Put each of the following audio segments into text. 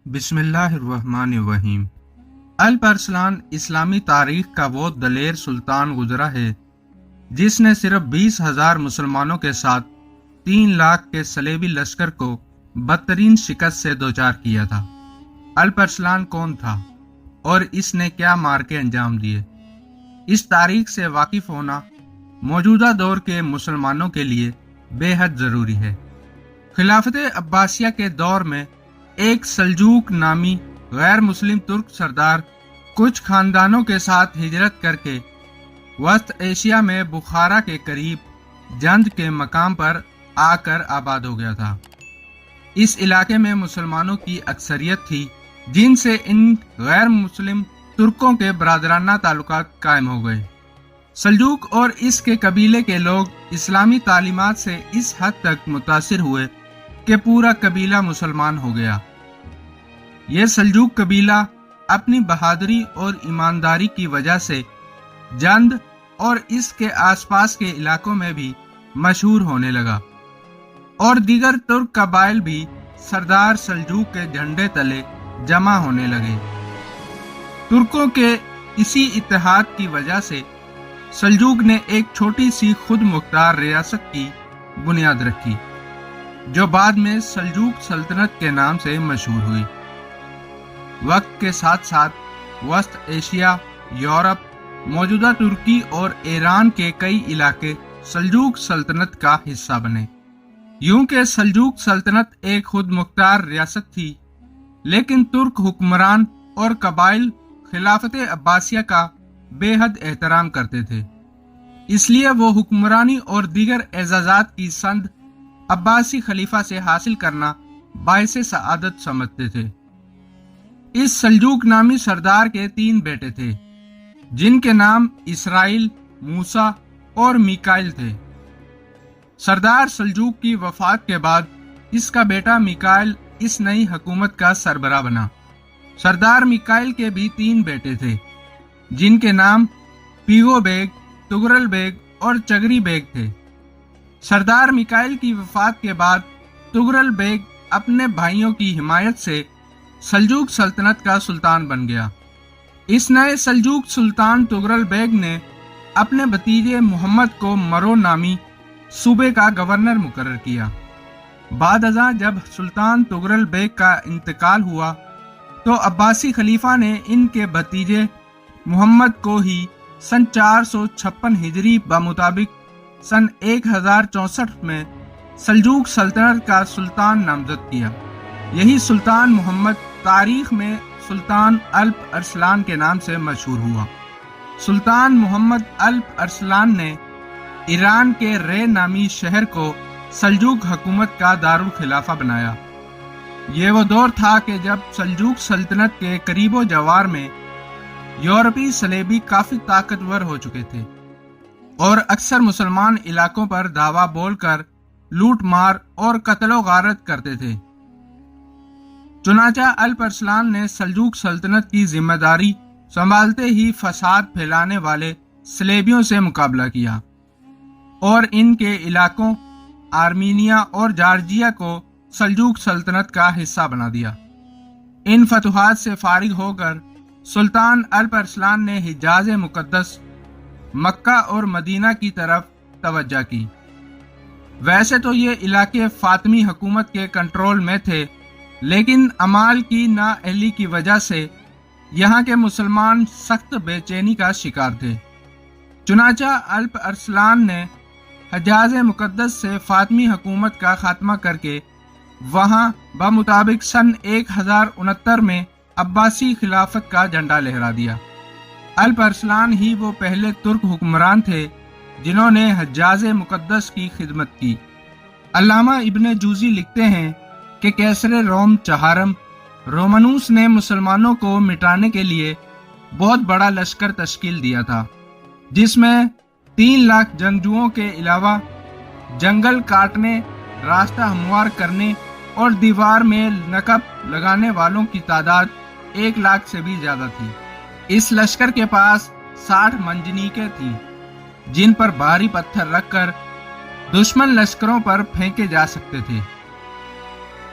بسم اللہ الرحمن الرحیم۔ الپ ارسلان اسلامی تاریخ کا وہ دلیر سلطان گزرا ہے جس نے صرف 20,000 مسلمانوں کے ساتھ 3 لاکھ کے صلیبی لشکر کو بدترین شکست سے دوچار کیا تھا۔ الپ ارسلان کون تھا اور اس نے کیا مارکے انجام دیے؟ اس تاریخ سے واقف ہونا موجودہ دور کے مسلمانوں کے لیے بے حد ضروری ہے۔ خلافت عباسیہ کے دور میں ایک سلجوق نامی غیر مسلم ترک سردار کچھ خاندانوں کے ساتھ ہجرت کر کے وسط ایشیا میں بخارا کے قریب جند کے مقام پر آ کر آباد ہو گیا تھا۔ اس علاقے میں مسلمانوں کی اکثریت تھی جن سے ان غیر مسلم ترکوں کے برادرانہ تعلقات قائم ہو گئے۔ سلجوق اور اس کے قبیلے کے لوگ اسلامی تعلیمات سے اس حد تک متاثر ہوئے کہ پورا قبیلہ مسلمان ہو گیا۔ یہ سلجوق قبیلہ اپنی بہادری اور ایمانداری کی وجہ سے جند اور اس کے آس پاس کے علاقوں میں بھی مشہور ہونے لگا، اور دیگر ترک قبائل بھی سردار سلجوق کے جھنڈے تلے جمع ہونے لگے۔ ترکوں کے اسی اتحاد کی وجہ سے سلجوق نے ایک چھوٹی سی خود مختار ریاست کی بنیاد رکھی جو بعد میں سلجوق سلطنت کے نام سے مشہور ہوئی۔ وقت کے ساتھ ساتھ وسط ایشیا، یورپ، موجودہ ترکی اور ایران کے کئی علاقے سلجوق سلطنت کا حصہ بنے۔ یوں کہ سلجوق سلطنت ایک خود مختار ریاست تھی، لیکن ترک حکمران اور قبائل خلافت عباسیہ کا بے حد احترام کرتے تھے، اس لیے وہ حکمرانی اور دیگر اعزازات کی سند عباسی خلیفہ سے حاصل کرنا باعث سعادت سمجھتے تھے۔ اس سلجوق نامی سردار کے 3 بیٹے تھے جن کے نام اسرائیل، موسیٰ اور میکائل تھے۔ سردار سلجوق کی وفات کے بعد اس کا بیٹا میکائل اس نئی حکومت کا سربراہ بنا۔ سردار میکائل کے بھی 3 بیٹے تھے جن کے نام پیگو بیگ، تغرل بیگ اور چگری بیگ تھے۔ سردار میکائل کی وفات کے بعد تغرل بیگ اپنے بھائیوں کی حمایت سے سلجوق سلطنت کا سلطان بن گیا۔ اس نئے سلجوق سلطان تغرل بیگ نے اپنے بھتیجے محمد کو مرو نامی صوبے کا گورنر مقرر کیا۔ بعد ازاں جب سلطان تغرل بیگ کا انتقال ہوا تو عباسی خلیفہ نے ان کے بھتیجے محمد کو ہی سن 456 ہجری بمطابق سن 1064 میں سلجوق سلطنت کا سلطان نامزد کیا۔ یہی سلطان محمد تاریخ میں سلطان الپ ارسلان کے نام سے مشہور ہوا۔ سلطان محمد الپ ارسلان نے ایران کے رے نامی شہر کو سلجوق حکومت کا دارالخلافہ بنایا۔ یہ وہ دور تھا کہ جب سلجوق سلطنت کے قریب و جوار میں یورپی صلیبی کافی طاقتور ہو چکے تھے اور اکثر مسلمان علاقوں پر دعویٰ بول کر لوٹ مار اور قتل و غارت کرتے تھے۔ چنانچہ الپ ارسلان نے سلجوق سلطنت کی ذمہ داری سنبھالتے ہی فساد پھیلانے والے صلیبیوں سے مقابلہ کیا اور ان کے علاقوں آرمینیا اور جارجیا کو سلجوق سلطنت کا حصہ بنا دیا۔ ان فتوحات سے فارغ ہو کر سلطان الپ ارسلان نے حجاز مقدس، مکہ اور مدینہ کی طرف توجہ کی۔ ویسے تو یہ علاقے فاطمی حکومت کے کنٹرول میں تھے، لیکن امال کی نااہلی کی وجہ سے یہاں کے مسلمان سخت بے چینی کا شکار تھے۔ چنانچہ الپ ارسلان نے حجاز مقدس سے فاطمی حکومت کا خاتمہ کر کے وہاں بمطابق سن 1069 میں عباسی خلافت کا جھنڈا لہرا دیا۔ الپ ارسلان ہی وہ پہلے ترک حکمران تھے جنہوں نے حجاز مقدس کی خدمت کی۔ علامہ ابن جوزی لکھتے ہیں کہ کیسر روم چہارم رومانوس نے مسلمانوں کو مٹانے کے لیے بہت بڑا لشکر تشکیل دیا تھا، جس میں 3 لاکھ جنگجوؤں کے علاوہ جنگل کاٹنے، راستہ ہموار کرنے اور دیوار میں نقب لگانے والوں کی تعداد 1 لاکھ سے بھی زیادہ تھی۔ اس لشکر کے پاس 60 منجنیقیں تھیں جن پر بھاری پتھر رکھ کر دشمن لشکروں پر پھینکے جا سکتے تھے۔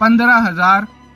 15,000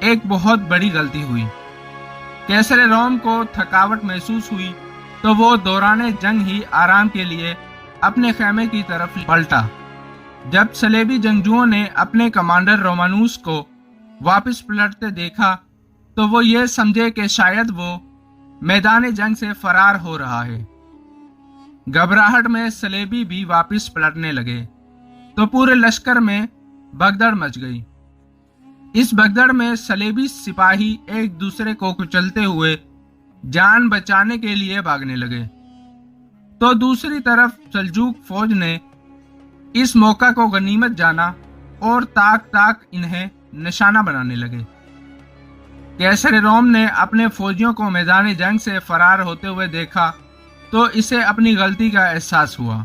ایک بہت بڑی غلطی ہوئی۔ کیسر روم کو تھکاوٹ محسوس ہوئی تو وہ دوران جنگ ہی آرام کے لیے اپنے خیمے کی طرف پلٹا۔ جب صلیبی جنگجوؤں نے اپنے کمانڈر رومانوس کو واپس پلٹتے دیکھا تو وہ یہ سمجھے کہ شاید وہ میدان جنگ سے فرار ہو رہا ہے۔ گھبراہٹ میں صلیبی بھی واپس پلٹنے لگے تو پورے لشکر میں بھگدڑ مچ گئی۔ اس بھگدڑ میں صلیبی سپاہی ایک دوسرے کو کچلتے ہوئے جان بچانے کے لیے بھاگنے لگے، تو دوسری طرف سلجوق فوج نے اس موقع کو غنیمت جانا اور تاک تاک انہیں نشانہ بنانے لگے۔ کیسر روم نے اپنے فوجیوں کو میدان جنگ سے فرار ہوتے ہوئے دیکھا تو اسے اپنی غلطی کا احساس ہوا۔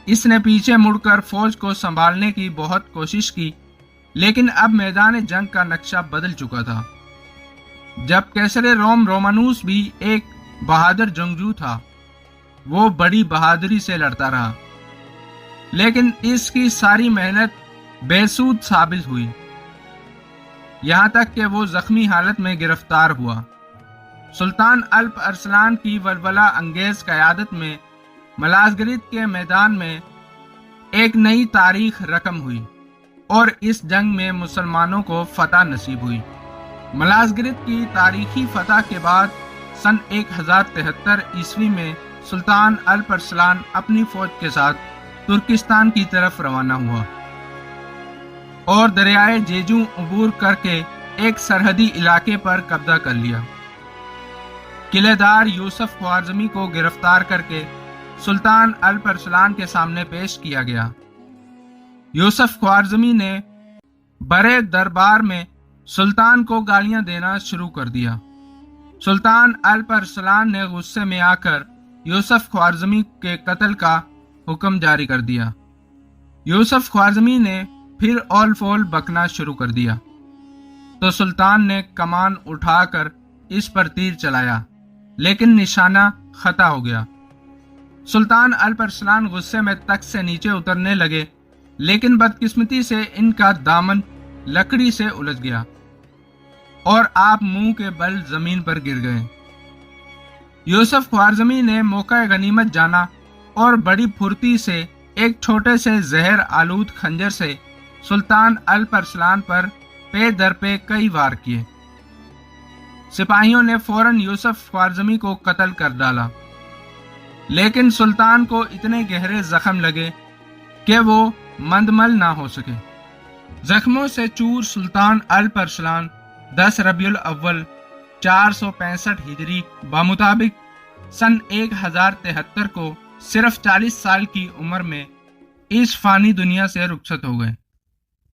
اس نے پیچھے مڑ کر فوج کو سنبھالنے کی بہت کوشش کی، لیکن اب میدان جنگ کا نقشہ بدل چکا تھا۔ جب کیسر روم رومانوس بھی ایک بہادر جنگجو تھا، وہ بڑی بہادری سے لڑتا رہا، لیکن اس کی ساری محنت بے سود ثابت ہوئی، یہاں تک کہ وہ زخمی حالت میں گرفتار ہوا۔ سلطان الپ ارسلان کی ولولہ انگیز قیادت میں ملازگرت کے میدان میں ایک نئی تاریخ رقم ہوئی اور اس جنگ میں مسلمانوں کو فتح نصیب ہوئی۔ ملازگرت کی تاریخی فتح کے بعد سن 1073 عیسوی میں سلطان الپ ارسلان اپنی فوج کے ساتھ ترکستان کی طرف روانہ ہوا اور دریائے جیجو عبور کر کے ایک سرحدی علاقے پر قبضہ کر لیا۔ قلعہ دار یوسف خوارزمی کو گرفتار کر کے سلطان الپ ارسلان کے سامنے پیش کیا گیا۔ یوسف خوارزمی نے برے دربار میں سلطان کو گالیاں دینا شروع کر دیا۔ سلطان الپ ارسلان نے غصے میں آ کر یوسف خوارزمی کے قتل کا حکم جاری کر دیا۔ یوسف خوارزمی نے پھر اول فول بکنا شروع کر دیا تو سلطان نے کمان اٹھا کر اس پر تیر چلایا، لیکن نشانہ خطا ہو گیا۔ سلطان الپ ارسلان غصے میں تخت سے نیچے اترنے لگے، لیکن بدقسمتی سے ان کا دامن لکڑی سے الجھ گیا اور آپ منہ کے بل زمین پر گر گئے۔ یوسف خوارزمی نے موقع غنیمت جانا اور بڑی پھرتی سے ایک چھوٹے سے زہر آلود خنجر سے سلطان الپ ارسلان پر پے در پے کئی وار کیے۔ سپاہیوں نے فوراً یوسف خوارزمی کو قتل کر ڈالا، لیکن سلطان کو اتنے گہرے زخم لگے کہ وہ مندمل نہ ہو سکے۔ زخموں سے چور سلطان الپ ارسلان 10 ربیع الاول 465 ہجری بمطابق سن 1073 کو صرف 40 سال کی عمر میں اس فانی دنیا سے رخصت ہو گئے۔